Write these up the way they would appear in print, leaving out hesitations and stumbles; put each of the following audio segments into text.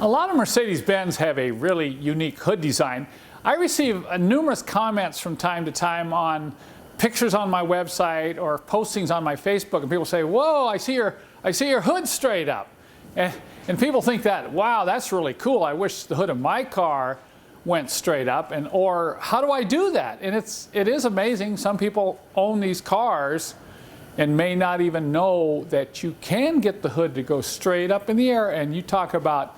A lot of Mercedes-Benz have a really unique hood design. I receive numerous comments from time to time on pictures on my website or postings on my Facebook, and people say, "Whoa, I see your hood straight up." And people think that, wow, that's really cool. I wish the hood of my car went straight up, or how do I do that? And it is amazing. Some people own these cars and may not even know that you can get the hood to go straight up in the air. And you talk about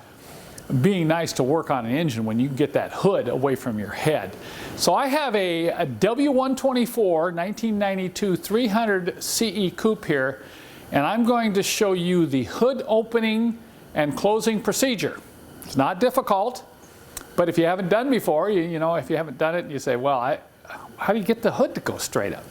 being nice to work on an engine when you get that hood away from your head. So I have a W124 1992 300 CE coupe here, and I'm going to show you the hood opening and closing procedure. It's not difficult, but if you haven't done before, you know, if you haven't done it, you say, well, how do you get the hood to go straight up?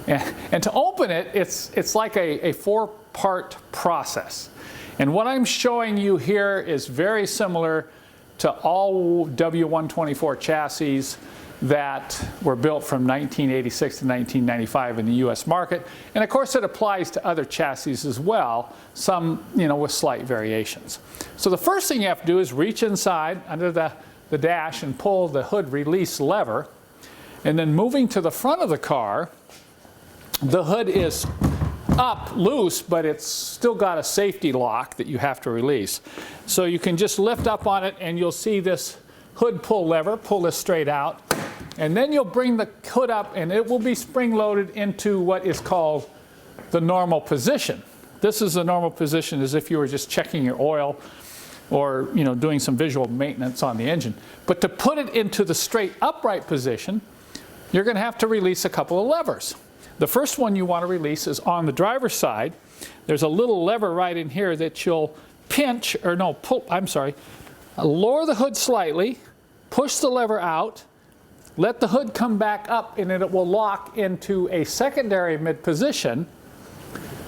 And to open it, it's like a four-part process. And what I'm showing you here is very similar to all W124 chassis that were built from 1986 to 1995 in the US market. And of course it applies to other chassis as well, some, you know, with slight variations. So the first thing you have to do is reach inside under the dash and pull the hood release lever. And then moving to the front of the car, the hood is up loose, but it's still got a safety lock that you have to release. So you can just lift up on it and you'll see this hood pull lever, pull this straight out, and then you'll bring the hood up and it will be spring loaded into what is called the normal position. This is the normal position as if you were just checking your oil or, you know, doing some visual maintenance on the engine. But to put it into the straight upright position, you're going to have to release a couple of levers. The first one you want to release is on the driver's side. There's a little lever right in here that you'll pinch, or no, pull, I'm sorry, lower the hood slightly, push the lever out, let the hood come back up, and it will lock into a secondary mid position.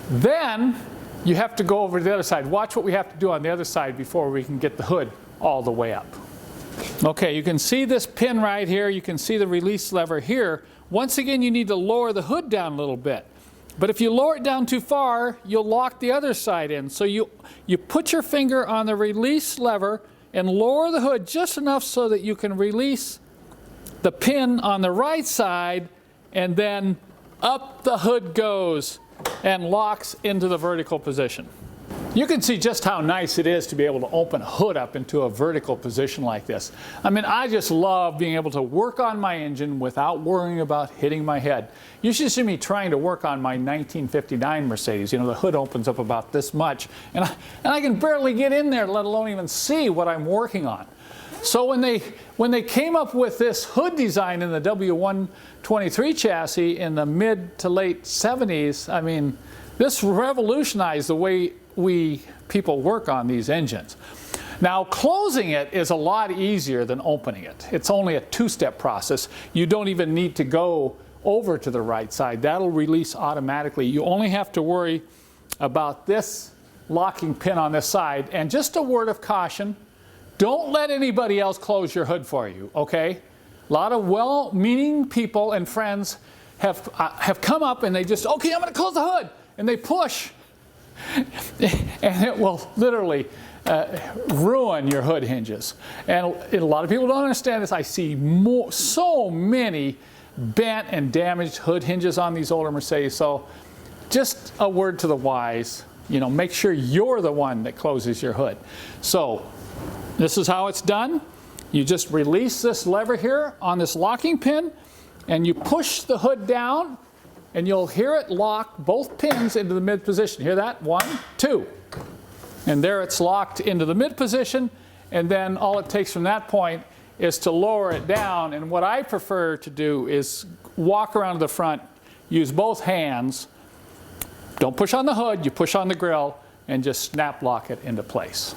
Then you have to go over to the other side. Watch what we have to do on the other side before we can get the hood all the way up. Okay, you can see this pin right here. You can see the release lever here. Once again, you need to lower the hood down a little bit. But if you lower it down too far, you'll lock the other side in. So you put your finger on the release lever and lower the hood just enough so that you can release the pin on the right side, and then up the hood goes and locks into the vertical position. You can see just how nice it is to be able to open a hood up into a vertical position like this. I mean, I just love being able to work on my engine without worrying about hitting my head. You should see me trying to work on my 1959 Mercedes. You know, the hood opens up about this much, and I can barely get in there, let alone even see what I'm working on. So when they came up with this hood design in the W123 chassis in the mid to late 70s, I mean, this revolutionized the way people work on these engines. Now, closing it is a lot easier than opening it. It's only a two-step process. You don't even need to go over to the right side. That'll release automatically. You only have to worry about this locking pin on this side. And just a word of caution, don't let anybody else close your hood for you, okay? A lot of well-meaning people and friends have come up and they just, okay, I'm going to close the hood. And they push. And it will literally ruin your hood hinges. And a lot of people don't understand this. I see so many bent and damaged hood hinges on these older Mercedes. So just a word to the wise, you know, make sure you're the one that closes your hood. So this is how it's done. You just release this lever here on this locking pin, and you push the hood down, and you'll hear it lock both pins into the mid position. Hear that? 1, 2. And there it's locked into the mid position, and then all it takes from that point is to lower it down. And what I prefer to do is walk around to the front, use both hands. Don't push on the hood, you push on the grill, and just snap lock it into place.